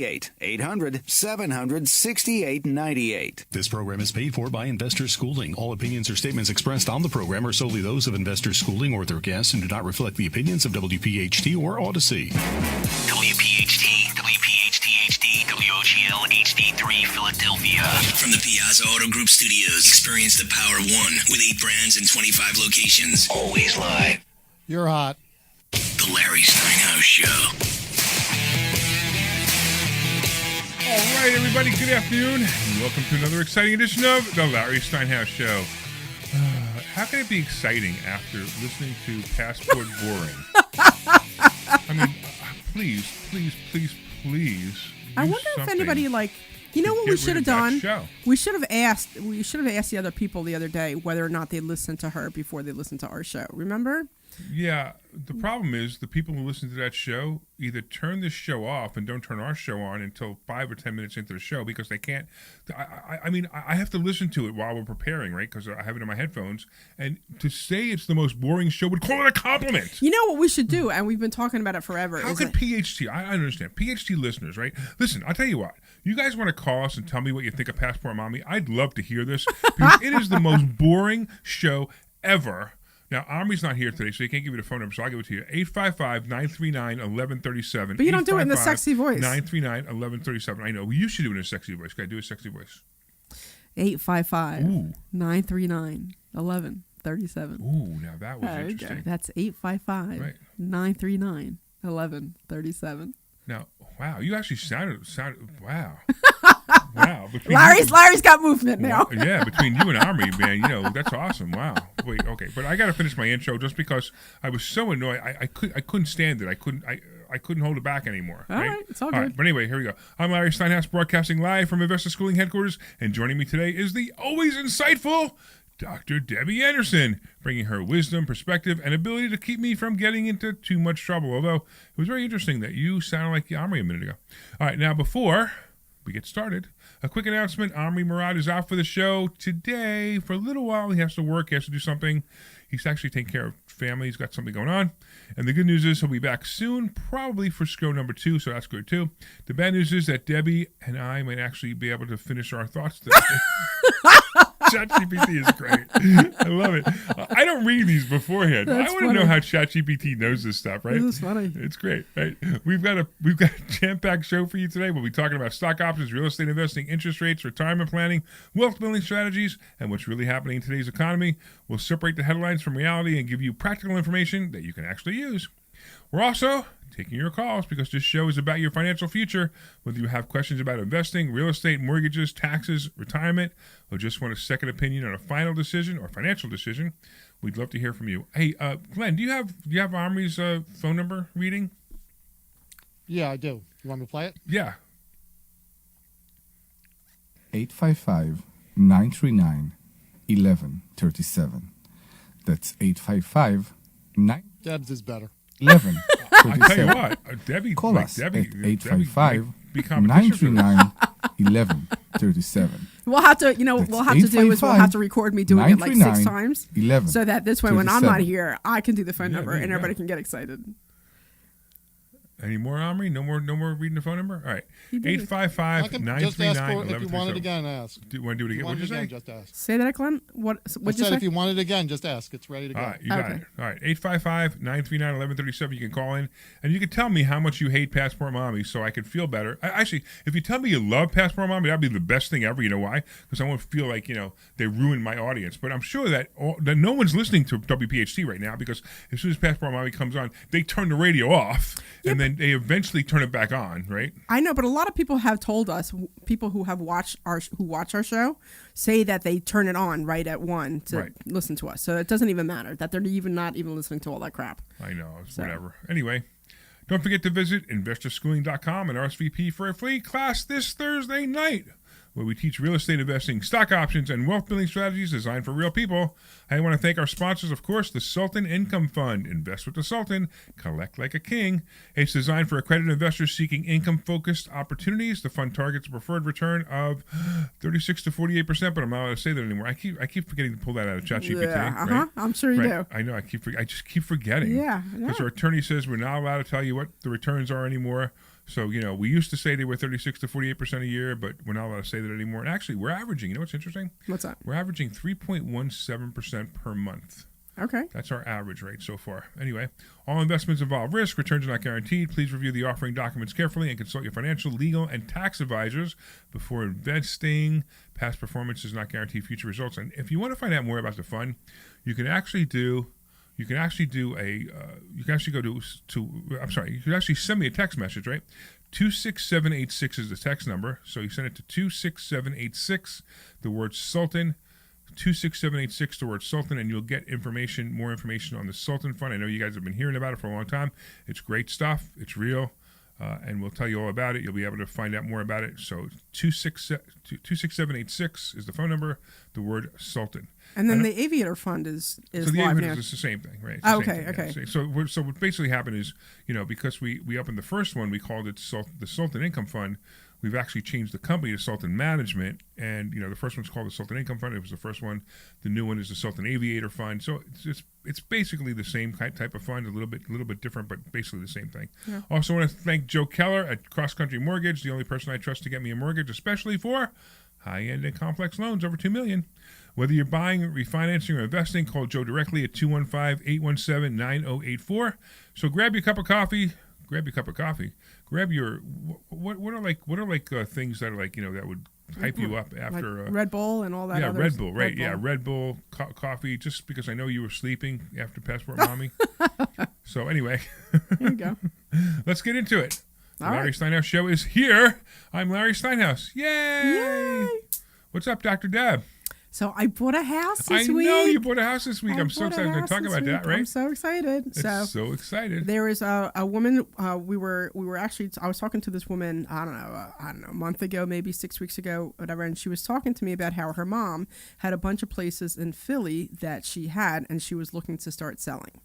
800-700-6898. This program is paid for by Investors Schooling. All opinions or statements expressed on the program are solely those of Investors Schooling or their guests and do not reflect the opinions of WPHT or Odyssey. WPHT, WPHT-HD, WOGL HD3 Philadelphia. From the Piazza Auto Group Studios, experience the power of one with 8 brands and 25 locations. Always live. You're hot. The Larry Steinhouse Show. All right, everybody, good afternoon. And welcome to another exciting edition of The Larry Steinhouse Show. How can it be exciting after listening to Passport Boring? I mean, please. I wonder if anybody, you know what we should have done? We should have asked the other people the other day whether or not they listened to her before they listened to our show. Remember? Yeah, the problem is the people who listen to that show either turn this show off and don't turn our show on until 5 or 10 minutes into the show because they can't. I have to listen to it while we're preparing, right? Because I have it in my headphones. And to say it's the most boring show would call it a compliment. You know what we should do, and we've been talking about it forever. How could PHT, I understand, PHT listeners, right? Listen, I'll tell you what. You guys want to call us and tell me what you think of Passport Mommy? I'd love to hear this because it is the most boring show ever. Now, Omri's not here today, so he can't give you the phone number, so I'll give it to you. 855-939-1137. But you don't do it in the sexy voice. 939-1137. I know. You should do it in a sexy voice. Can I do a sexy voice? 855-939-1137. Ooh, now that was interesting. That's 855-939-1137. Now, wow, you actually sounded wow. Wow. Larry's got movement now. Yeah, between you and Omri, man, that's awesome. Wow. Wait, okay, but I got to finish my intro just because I was so annoyed. I couldn't stand it. I couldn't hold it back anymore. All right, it's all good. But anyway, here we go. I'm Larry Steinhouse, broadcasting live from Investor Schooling headquarters, and joining me today is the always insightful Dr. Debbie Anderson, bringing her wisdom, perspective, and ability to keep me from getting into too much trouble. Although it was very interesting that you sounded like Omri a minute ago. All right, now before we get started, a quick announcement. Omri Morad is out for the show today. For a little while, he has to work. He has to do something. He's actually taking care of family. He's got something going on. And the good news is he'll be back soon, probably for show number 2, so that's good too. The bad news is that Debbie and I might actually be able to finish our thoughts today. ChatGPT is great. I love it. I don't read these beforehand. That's I want to know how ChatGPT knows this stuff, right? This is funny. It's great, right? We've got a jam-packed show for you today. We'll be talking about stock options, real estate investing, interest rates, retirement planning, wealth building strategies, and what's really happening in today's economy. We'll separate the headlines from reality and give you practical information that you can actually use. We're also taking your calls because this show is about your financial future. Whether you have questions about investing, real estate, mortgages, taxes, retirement, or just want a second opinion on a final decision or financial decision, we'd love to hear from you. Hey, Glenn, do you have Omri's phone number reading? Yeah, I do. You want me to play it? Yeah. 855-939-1137. That's 855-9... Deb's is better. 11. I tell you what, Debbie, call us Debbie, at 855-939-1137. We'll have to, we'll have to record me doing it like 6 times, 11, so that this way, when I'm not here, I can do the phone number and everybody can get excited. Any more, Omri? No more reading the phone number? All right. 855-939-1137. If you want it again, ask. Do you want to do it again? What did you say? Just ask. Say that, Glenn. What'd you say? If you want it again, just ask. It's ready to go. All right, you got it. All right, 855-939-1137. You can call in, and you can tell me how much you hate Passport Mommy so I can feel better. Actually, if you tell me you love Passport Mommy, that'd be the best thing ever. You know why? Because I won't feel like, they ruined my audience. But I'm sure that no one's listening to WPHT right now because as soon as Passport Mommy comes on, they turn the radio off, and then they eventually turn it back on, right? I know, but a lot of people have told us, people who have watch our show, say that they turn it on right at 1 to listen to us. So it doesn't even matter that they're not even listening to all that crap. I know, it's whatever. Anyway, don't forget to visit investorschooling.com and RSVP for a free class this Thursday night, where we teach real estate investing, stock options, and wealth building strategies designed for real people. I want to thank our sponsors, of course, the Sultan Income Fund. Invest with the Sultan, collect like a king. It's designed for accredited investors seeking income-focused opportunities. The fund targets a preferred return of 36 to 48%, but I'm not allowed to say that anymore. I keep forgetting to pull that out of ChatGPT. Yeah, right? I'm sure you do. I know. I just keep forgetting. Yeah. Because our attorney says we're not allowed to tell you what the returns are anymore. So, we used to say they were 36 to 48% a year, but we're not allowed to say that anymore. And actually, we're averaging, what's interesting? What's that? We're averaging 3.17% per month. Okay. That's our average rate so far. Anyway, all investments involve risk. Returns are not guaranteed. Please review the offering documents carefully and consult your financial, legal, and tax advisors before investing. Past performance does not guarantee future results. And if you want to find out more about the fund, you can actually go send me a text message, right? 26786 is the text number. So you send it to 26786, the word Sultan, 26786, the word Sultan, and you'll get more information on the Sultan Fund. I know you guys have been hearing about it for a long time. It's great stuff. It's real. And we'll tell you all about it. You'll be able to find out more about it. So 26786 is the phone number, the word Sultan. And then the Aviator Fund is so the live Aviator now. is the same thing, right? Okay. Yeah. So what basically happened is, because we opened the first one, we called it the Sultan Income Fund. We've actually changed the company to Sultan Management, and the first one's called the Sultan Income Fund. It was the first one. The new one is the Sultan Aviator Fund. So it's basically the same type of fund, a little bit different, but basically the same thing. Yeah. Also, want to thank Joe Keller at Cross Country Mortgage, the only person I trust to get me a mortgage, especially for high-end and complex loans over $2 million. Whether you're buying, refinancing, or investing, call Joe directly at 215-817-9084. So grab your cup of coffee. Grab your what are things that are that would hype you up after like Red Bull and all that. Yeah, Red Bull, right? Red Bull coffee. Just because I know you were sleeping after Passport Mommy. So anyway, there you go. Let's get into it. The All Larry right. Steinhouse Show is here. I'm Larry Steinhouse. Yay! What's up, Dr. Deb? So I bought a house this I week. know you bought a house this week. I'm so bought a excited to house talk this about that, week. right? I'm so excited. So excited. There was a woman. We were actually. I was talking to this woman. I don't know, a month ago, maybe 6 weeks ago, whatever. And she was talking to me about how her mom had a bunch of places in Philly that she had, and she was looking to start selling.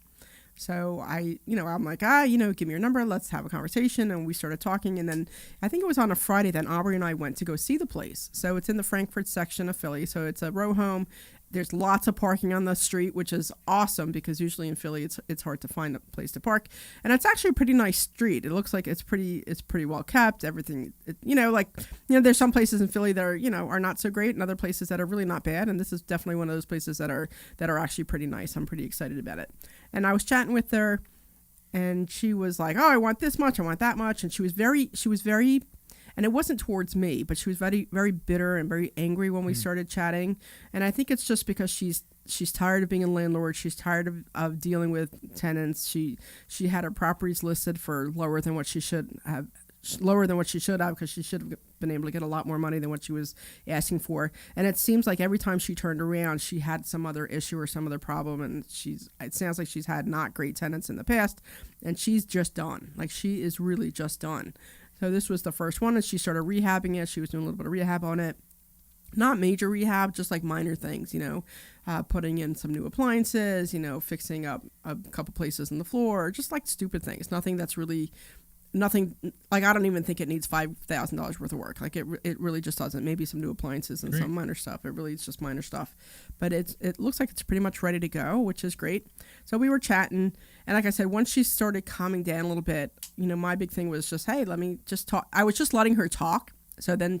So I'm like, give me your number. Let's have a conversation. And we started talking. And then I think it was on a Friday that Omri and I went to go see the place. So it's in the Frankfurt section of Philly. So it's a row home. There's lots of parking on the street, which is awesome because usually in Philly it's hard to find a place to park. And it's actually a pretty nice street. It looks like it's pretty well kept. Everything, there's some places in Philly that are not so great, and other places that are really not bad. And this is definitely one of those places that are actually pretty nice. I'm pretty excited about it. And I was chatting with her, and she was like, "Oh, I want this much, I want that much," and she was very. And it wasn't towards me, but she was very, very bitter and very angry when we started chatting. And I think it's just because she's tired of being a landlord. She's tired of dealing with tenants. She had her properties listed for lower than what she should have because she should have been able to get a lot more money than what she was asking for. And it seems like every time she turned around, she had some other issue or some other problem. And it sounds like she's had not great tenants in the past, and she's just done. Like, she is really just done. So this was the first one, and she started rehabbing it. She was doing a little bit of rehab on it. Not major rehab, just like minor things, putting in some new appliances, fixing up a couple places in the floor, just like stupid things. Nothing, like, I don't even think it needs $5,000 worth of work. Like, it really just doesn't. Maybe some new appliances and some minor stuff. It's just minor stuff. But it looks like it's pretty much ready to go, which is great. So we were chatting, and like I said, once she started calming down a little bit, my big thing was just, hey, let me just talk. I was just letting her talk. So then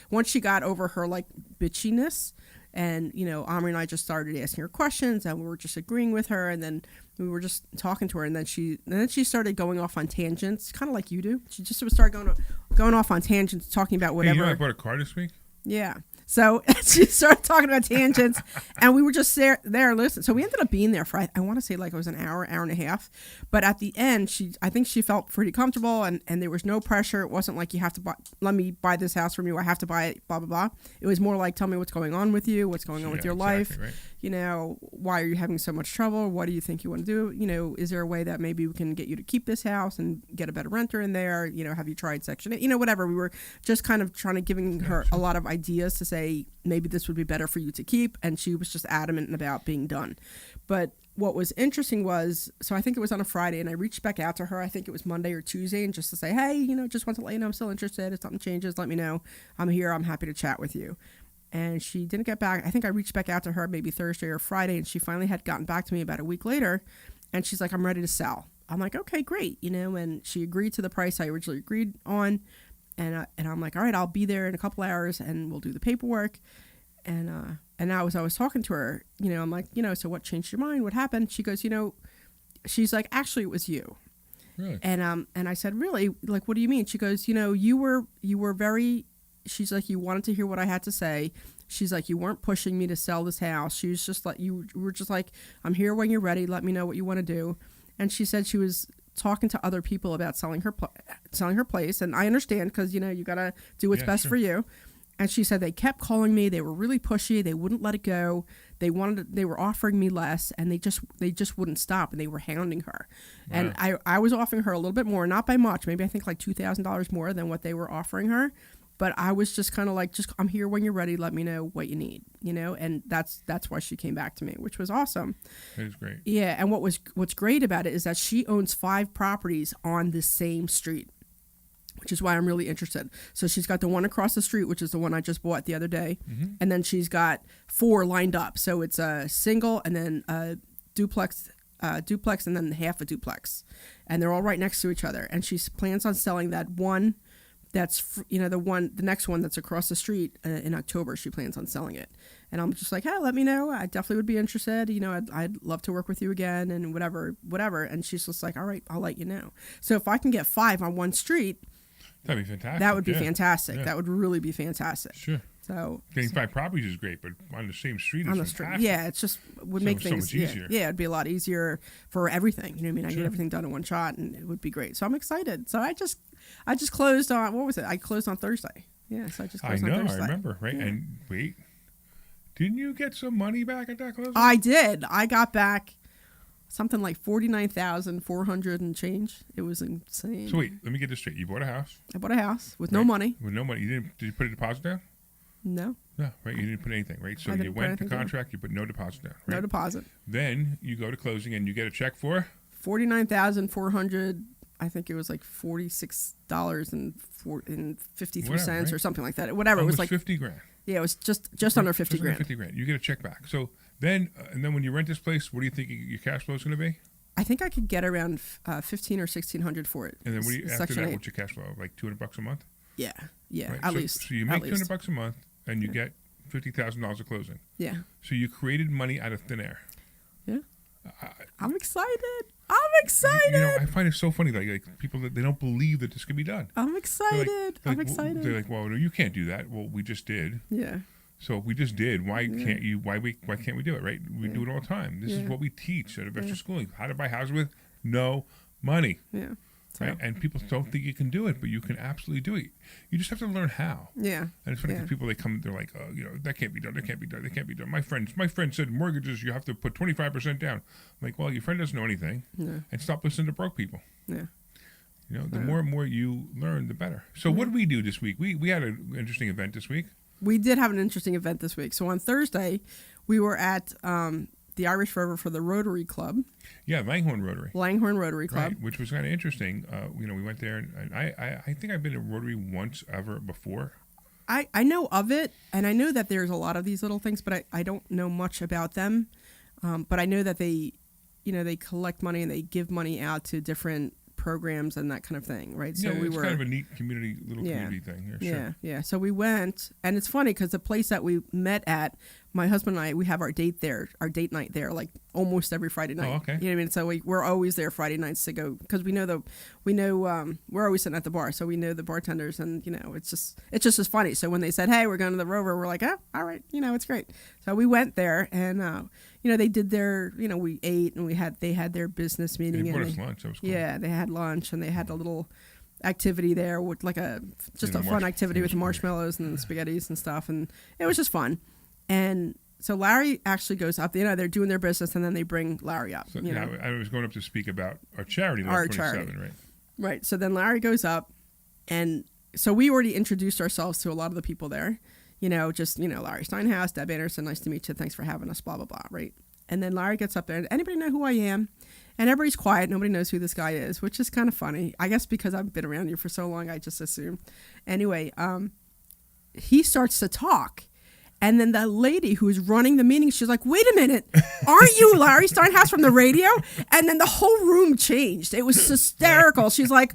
once she got over her, like, bitchiness, and, Omri and I just started asking her questions, and we were just agreeing with her, and then we were just talking to her, and then she started going off on tangents, kind of like you do. She just would start going off on tangents, talking about whatever. Hey, I bought a car this week? Yeah. So she started talking about tangents, and we were just there listening. So we ended up being there for, I want to say, like, it was an hour and a half. But at the end, I think she felt pretty comfortable, and there was no pressure. It wasn't like, you have to let me buy this house from you. I have to buy it, blah, blah, blah. It was more like, tell me what's going on with you, what's going on with your life. Right. Why are you having so much trouble? What do you think you want to do? Is there a way that maybe we can get you to keep this house and get a better renter in there? Have you tried Section 8? Whatever. We were just kind of giving her a lot of ideas to say, maybe this would be better for you to keep. And she was just adamant about being done. But what was interesting was, so I think it was on a Friday, and I reached back out to her. I think it was Monday or Tuesday, and just to say, hey, just want to let you know I'm still interested. If something changes, let me know. I'm here. I'm happy to chat with you. And she didn't get back. I think I reached back out to her maybe Thursday or Friday, and she finally had gotten back to me about a week later. And she's like, I'm ready to sell. I'm like, okay, great, and she agreed to the price I originally agreed on, and I'm like, all right, I'll be there in a couple hours, and we'll do the paperwork, and I was talking to her, I'm like, so what changed your mind? What happened? She goes, she's like, actually, it was you. Really? And I said, really? Like, what do you mean? She goes, you were very. She's like, you wanted to hear what I had to say. She's like, you weren't pushing me to sell this house. She was just like, you were just like, I'm here when you're ready. Let me know what you want to do. And she said she was talking to other people about selling her place. And I understand because, you got to do what's best for you. And she said they kept calling me. They were really pushy. They wouldn't let it go. They were offering me less, and they just wouldn't stop, and they were hounding her. Wow. And I was offering her a little bit more, not by much, maybe I think like $2,000 more than what they were offering her. But I was just kind of like, I'm here when you're ready. Let me know what you need, and that's why she came back to me, which was awesome. It was great. Yeah, and what's great about it is that she owns 5 properties on the same street, which is why I'm really interested. So she's got the one across the street, which is the one I just bought the other day, and then she's got 4 lined up. So it's a single, and then a duplex, and then half a duplex, and they're all right next to each other. And she plans on selling that one. That's the next one that's across the street in October. She plans on selling it, and I'm just like, hey, let me know. I definitely would be interested. I'd love to work with you again, and whatever. And she's just like, all right, I'll let you know. So if I can get 5 on one street, that'd be fantastic. That would be fantastic. Yeah. That would really be fantastic. Sure. So getting 5 properties is great, but on the same street is fantastic. Yeah, it's just would make things so much easier. Yeah, it'd be a lot easier for everything. You know what I mean? I Sure. get everything done in one shot, and it would be great. So I'm excited. So I just closed on, what was it? I closed on Thursday. Yeah, so I just closed on Thursday. I remember, right? Yeah. And wait, didn't you get some money back at that closing? I did. I got back something like $49,400 and change. It was insane. So wait, let me get this straight. You bought a house. I bought a house with no money. With no money. Did you put a deposit down? No. No, right? You didn't put anything, right? So you went to contract, you put no deposit down, right? No deposit. Then you go to closing and you get a check for? $49,400. I think it was like $46.53 or something like that. Whatever. It was like $50,000. Yeah, it was just under $50,000. $50,000. You get a check back. So then, and then when you rent this place, what do you think your cash flow is going to be? I think I could get around $1,500 or $1,600 for it. And then after that, 8. what's your cash flow? Like $200 a month? Yeah, Right? at least. So you make $200 a month, and you get $50,000 of closing. Yeah. So you created money out of thin air. Yeah. I'm excited. I find it so funny, like people that they don't believe that this can be done. I'm excited. I'm excited. They're like, well, no, you can't do that. Well, we just did. Yeah. So if we just did, why can't you? Why can't we do it? Right? We do it all the time. This is what we teach at investor schooling: how to buy houses with no money. Yeah. Right? And people don't think you can do it, but you can absolutely do it. You just have to learn how. Yeah. And it's funny because people, they're like, oh, that can't be done. That can't be done. That can't be done. My friend said mortgages, you have to put 25% down. I'm like, well, your friend doesn't know anything. Yeah. And stop listening to broke people. Yeah. The more and more you learn, the better. So what did we do this week? We had an interesting event this week. We did have an interesting event this week. So on Thursday, we were at the Irish River for the Rotary Club. Yeah, Langhorne Rotary. Langhorne Rotary Club. Right, which was kind of interesting. We went there, and I think I've been to Rotary once ever before. I know of it, and I know that there's a lot of these little things, but I don't know much about them. But I know that they collect money and they give money out to different programs and that kind of thing, right? So it's kind of a neat community thing. Yeah. So we went, and it's funny because the place that we met at, my husband and I, we have our date night there, like almost every Friday night. Oh, okay. You know what I mean? So we're always there Friday nights to go because we know we're always sitting at the bar, so we know the bartenders, and it's just as funny. So when they said, "Hey, we're going to the Rover," we're like, "Oh, all right, it's great." So we went there, and they did their, we ate, and they had their business meeting. They brought us lunch. That was cool. Yeah, they had lunch, and they had a little activity there with like a fun activity with marshmallows and spaghettis and stuff, and it was just fun. And so Larry actually goes up. They're doing their business, and then they bring Larry up. So, I was going up to speak about our charity. Our charity, right? Right. So then Larry goes up, and so we already introduced ourselves to a lot of the people there. Larry Steinhouse, Deb Anderson, nice to meet you. Thanks for having us. Blah blah blah. Right. And then Larry gets up there. And anybody know who I am? And everybody's quiet. Nobody knows who this guy is, which is kind of funny. I guess because I've been around here for so long, I just assume. Anyway, he starts to talk. And then the lady who was running the meeting, she's like, wait a minute, aren't you Larry Steinhouse from the radio? And then the whole room changed. It was hysterical. She's like,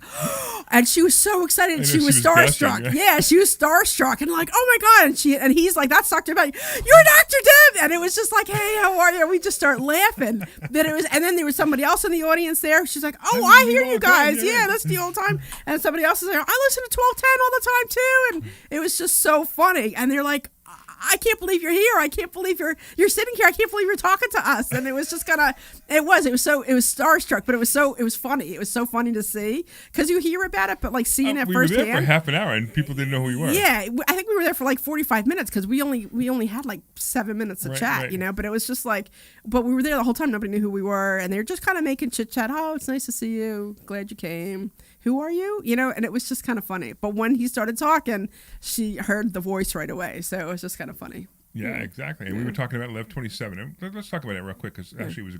and she was so excited. And she was starstruck. Guessing, yeah, she was starstruck and like, oh my God. And he's like, that's Dr. Deb. You're Dr. Deb. And it was just like, hey, how are you? We just start laughing. And then there was somebody else in the audience there. She's like, oh, I hear you guys. Yeah, that's the old time. And somebody else is there. I listen to 1210 all the time too. And it was just so funny. And they're like, I can't believe you're here. I can't believe you're sitting here. I can't believe you're talking to us. And it was just it was starstruck, but it was funny. It was so funny to see because you hear about it, but like seeing it firsthand. We were there for half an hour and people didn't know who we were. Yeah, I think we were there for like 45 minutes because we only had like 7 minutes to chat, right. you know. But it was just like, but we were there the whole time. Nobody knew who we were, and they were just kind of making chit chat. Oh, it's nice to see you. Glad you came. Who are you? You know, and it was just kind of funny. But when he started talking, she heard the voice right away. So it was just kind of funny. Yeah, exactly. And we were talking about 1127. Let's talk about it real quick because actually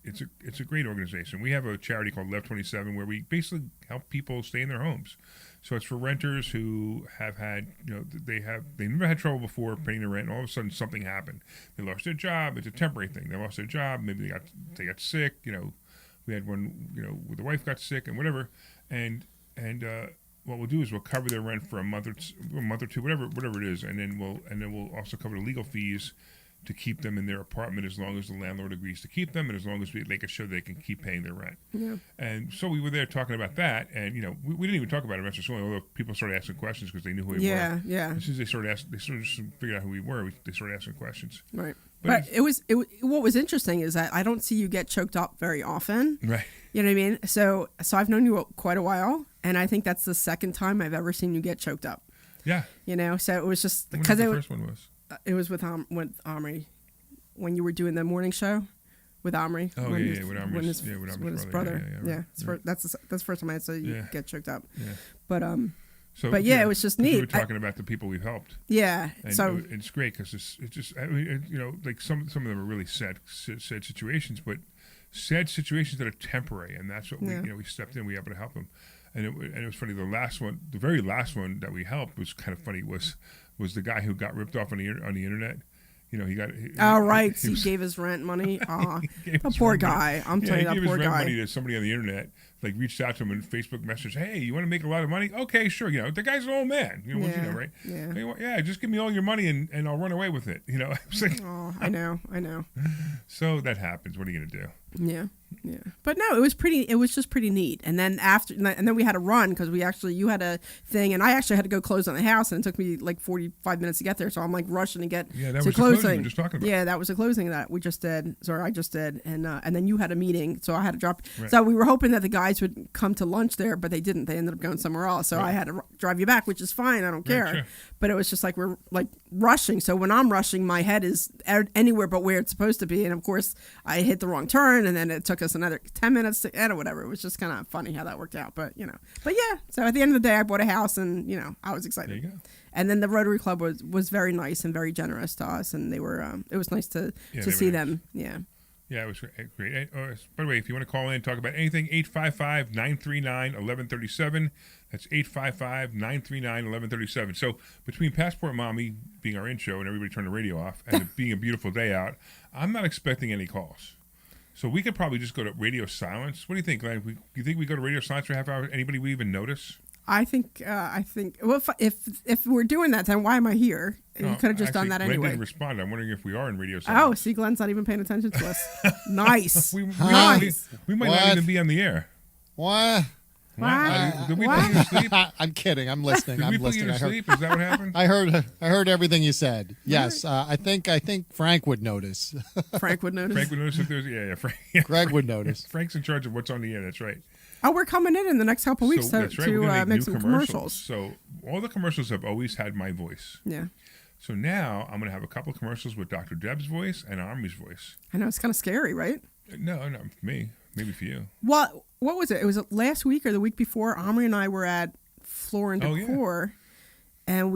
it's a great organization. We have a charity called 1127 where we basically help people stay in their homes. So it's for renters who have had, they never had trouble before paying their rent, and all of a sudden something happened. They lost their job. It's a temporary thing. They lost their job. Maybe they got sick. We had one, where the wife got sick and whatever. And what we'll do is we'll cover their rent for a month or two, whatever it is, and then we'll also cover the legal fees to keep them in their apartment as long as the landlord agrees to keep them, and as long as they can show they can keep paying their rent. Yeah. And so we were there talking about that, and we didn't even talk about it schooling, although people started asking questions because they knew who we were. Yeah, yeah. As soon as they started asking, they sort of just figured out who we were. They started asking questions. Right. But what was interesting is that I don't see you get choked up very often. Right. You know what I mean? So I've known you quite a while, and I think that's the second time I've ever seen you get choked up. Yeah. So it was just because the first one was. It was with Omri when you were doing the morning show with Omri. Oh with Omri's brother. Yeah. That's the first time I saw you get choked up. Yeah. But it was just neat. We were talking about the people we've helped. Yeah. And so it's great because it's just like some of them are really sad situations, but sad situations that are temporary, and that's what we stepped in. We were able to help them, and it was funny. The very last one that we helped was kind of funny. Was the guy who got ripped off on the internet? He got. He gave his rent money. The poor guy. I'm telling you, that poor guy. He gave his rent money to somebody on the internet. Like reached out to him in Facebook message. Hey, you want to make a lot of money? Okay, sure. The guy's an old man. Right? Yeah. Yeah. Just give me all your money and I'll run away with it. I was like, I know. So that happens. What are you gonna do? Yeah. But no, it was just pretty neat. And then we had to run because you had a thing, and I actually had to go close on the house, and it took me like 45 minutes to get there. So I'm like rushing to get that to was closing. The closing we were just talking about. Yeah, that was the closing that we just did. Sorry, I just did, and then you had a meeting, so I had to drop. Right. So we were hoping that the guys would come to lunch there, but they didn't. They ended up going somewhere else. So I had to drive you back, which is fine. I don't care. Sure. But it was just like we're like rushing. So when I'm rushing, my head is anywhere but where it's supposed to be. And of course, I hit the wrong turn, and then it took us another 10 minutes to or whatever. It was just kind of funny how that worked out. But yeah. So at the end of the day, I bought a house, and I was excited. There you go. And then the Rotary Club was very nice and very generous to us, and they were. It was nice to see them. Yeah. Yeah, it was great. By the way, if you want to call in and talk about anything, 855-939-1137. That's 855-939-1137. So between Passport Mommy being our intro and everybody turned the radio off and it being a beautiful day out, I'm not expecting any calls. So we could probably just go to radio silence. What do you think, Glenn? You think we go to radio silence for a half hour? Anybody would even notice? I think. Well, if we're doing that, then why am I here? You could have just done that anyway. Glenn didn't respond. I'm wondering if we are in radio silence. Oh, see, Glenn's not even paying attention to us. Nice. We might not even be on the here. What? Did we put you to sleep? I'm kidding. I'm listening. Did we put you to sleep? Is that what happened? I heard everything you said. Yes. I think Frank would notice. Frank would notice. Frank would notice if there's Frank. Greg would notice. Frank's in charge of what's on the air. That's right. Oh, we're coming in the next couple of weeks to make some commercials. So all the commercials have always had my voice. Yeah. So now I'm going to have a couple of commercials with Dr. Deb's voice and Omri's voice. I know, it's kind of scary, right? No, for me. Maybe for you. What was it? It was last week or the week before. Omri and I were at Floor and Decor, and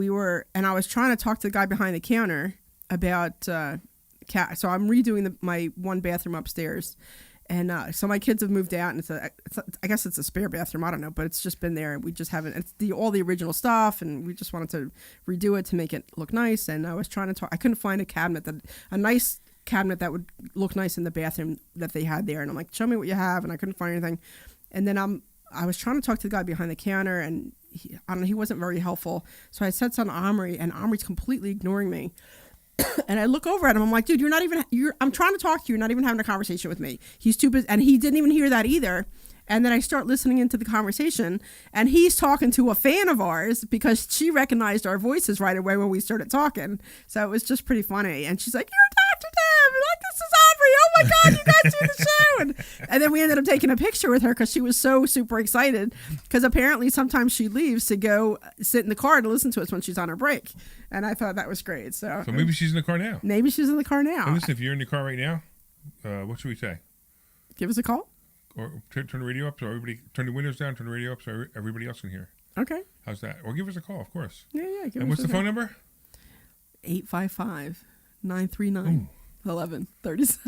I was trying to talk to the guy behind the counter about so I'm redoing my one bathroom upstairs. so my kids have moved out, and I guess it's a spare bathroom. I don't know, but it's just been there. We just haven't. It's all the original stuff, and we just wanted to redo it to make it look nice. And I was trying to talk. I couldn't find a nice cabinet that would look nice in the bathroom that they had there. And I'm like, show me what you have, and I couldn't find anything. And then I was trying to talk to the guy behind the counter, and he wasn't very helpful. So I said something to Omri, and Omri's completely ignoring me. And I look over at him. I'm like, dude, I'm trying to talk to you. You're not even having a conversation with me. He's too busy. And he didn't even hear that either. And then I start listening into the conversation, and he's talking to a fan of ours because she recognized our voices right away when we started talking. So it was just pretty funny. And she's like, you're Dr. Deb. Like, this is Omri. Oh my God, you guys do the show. And then we ended up taking a picture with her because she was so super excited, because apparently sometimes she leaves to go sit in the car to listen to us when she's on her break. And I thought that was great. So maybe she's in the car now. Maybe she's in the car now. Well, listen, if you're in the car right now, what should we say? Give us a call. Or turn the radio up so everybody, turn the windows down, turn the radio up so everybody else can hear. Okay. How's that? Or give us a call, of course. Yeah. And what's the phone number? 855-939-1137.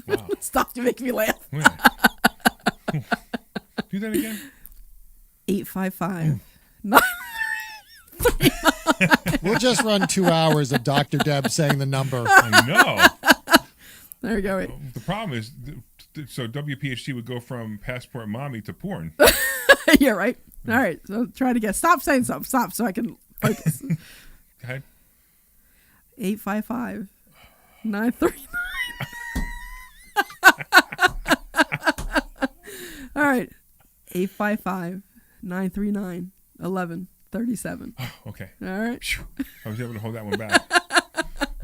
Wow. Stop, you make me laugh. Do that again. 855-939. We'll just run 2 hours of Dr. Deb saying the number. I know. There we go. The problem is, so WPHT would go from passport mommy to porn. Yeah, right. All right. So try to get. Stop saying something. Stop so I can focus. Go ahead. 855-939. All right. 855-939-1137. Oh, okay. All right. Phew. I was able to hold that one back.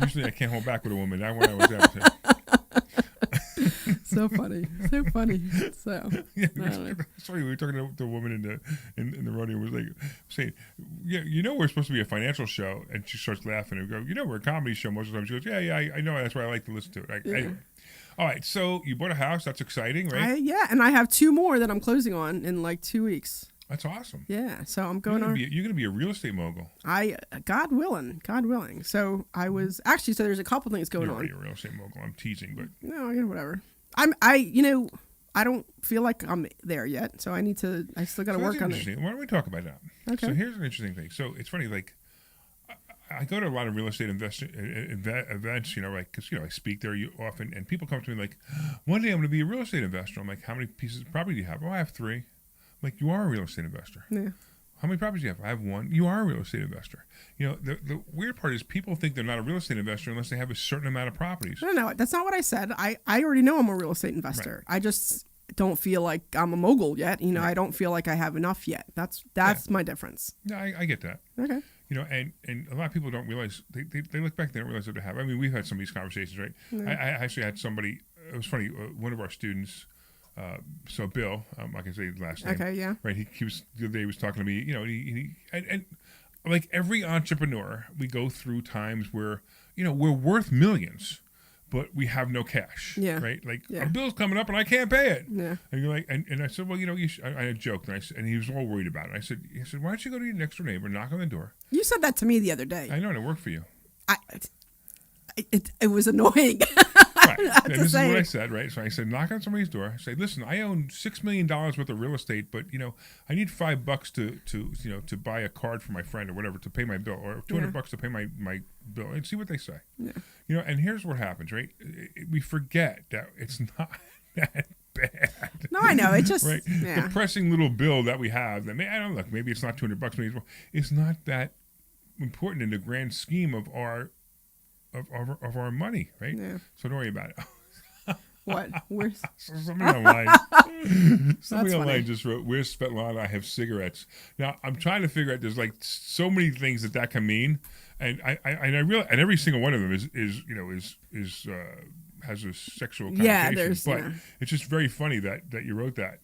Usually I can't hold back with a woman. That one I was able to. So funny. So Yeah, sorry, we were talking to the woman in the rodeo. Was like saying, "Yeah, we're supposed to be a financial show," and she starts laughing and go, "We're a comedy show most of the time." She goes, "Yeah, I know. That's why I like to listen to it." Anyway, all right. So you bought a house. That's exciting, right? And I have 2 more that I'm closing on in like 2 weeks. That's awesome. Yeah, so I'm going on. You're going to be a real estate mogul. God willing. So I was actually. So there's a couple things going You're on. already a real estate mogul. I'm teasing, but No, whatever. I don't feel like I'm there yet, so I still got to work on it. Why don't we talk about that? Okay. So here's an interesting thing. So it's funny, like I go to a lot of real estate events, right? Because I speak there often, and people come to me like, "One day I'm going to be a real estate investor." I'm like, "How many pieces of property do you have?" "Oh, I have 3. I'm like, "You are a real estate investor." Yeah. "How many properties do you have?" "I have 1. "You are a real estate investor." The weird part is people think they're not a real estate investor unless they have a certain amount of properties. No, that's not what I said. I already know I'm a real estate investor. Right. I just don't feel like I'm a mogul yet. Right. I don't feel like I have enough yet. That's my difference. No, I get that. Okay. And a lot of people don't realize, they look back, they don't realize what they have. I mean, we've had some of these conversations, right? Yeah. I actually had somebody, it was funny, one of our students, so Bill, I can say his last name. Okay, yeah. Right, he was, the other day he was talking to me, and like every entrepreneur, we go through times where, we're worth millions, but we have no cash. Yeah. Right? Like, a bill's coming up and I can't pay it. Yeah. And you're like, and I said, well, you should, I joked, and he was all worried about it. I said, why don't you go to your next door neighbor, knock on the door? You said that to me the other day. I know, and it worked for you. It was annoying. Right. And this is what I said, right? So I said, knock on somebody's door. I say, listen, I own $6 million worth of real estate, but I need $5 to buy a card for my friend or whatever to pay my bill, or $200 to pay my bill, and see what they say. Yeah. And here's what happens, right? We forget that it's not that bad. No, I know. It just right. Yeah. The pressing little bill that we have. That I don't know. Maybe it's not $200. Maybe it's not that important in the grand scheme of our money, right? Yeah. So don't worry about it. What? Where's somebody online just wrote, "Where's Svetlana? I have cigarettes." Now I'm trying to figure out. There's like so many things that can mean, and I realize, and every single one of them is has a sexual connotation. But it's just very funny that you wrote that.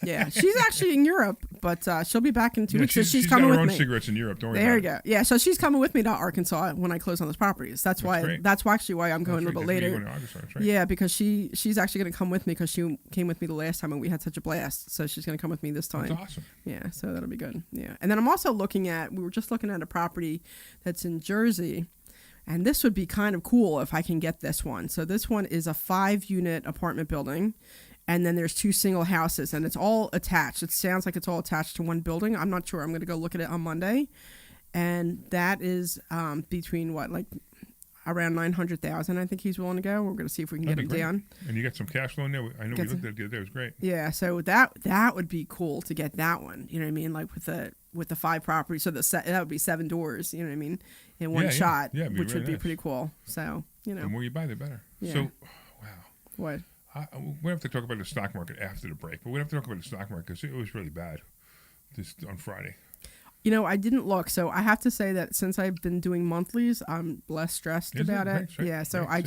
Yeah, she's actually in Europe, but she'll be back in 2 weeks. She's coming with me. She's got her own cigarettes in Europe. Don't worry. There you go. Yeah, so she's coming with me to Arkansas when I close on those properties. That's why. That's actually why I'm going a little bit later. Right. Yeah, because she's actually going to come with me because she came with me the last time and we had such a blast. So she's going to come with me this time. That's awesome. Yeah, so that'll be good. Yeah, and then I'm also we were just looking at a property that's in Jersey. And this would be kind of cool if I can get this one. So this one is a 5-unit apartment building. and then there's 2 single houses, and it's all attached. It sounds like it's all attached to one building. I'm not sure. I'm going to go look at it on Monday, and that is between around 900,000. I think he's willing to go. We're going to see if we can get him down. And you got some cash flow in there. I know we looked at it the other day. It was great. Yeah, so that would be cool to get that one. You know what I mean? Like with the 5 properties, so that would be 7 doors. You know what I mean? In one shot, which would be pretty cool. So the more you buy, the better. Yeah. So, wow. What? We have to talk about the stock market after the break, but we have to talk about the stock market because it was really bad on Friday. You know, I didn't look, so I have to say that since I've been doing monthlies, I'm less stressed about it. Right, yeah, so right,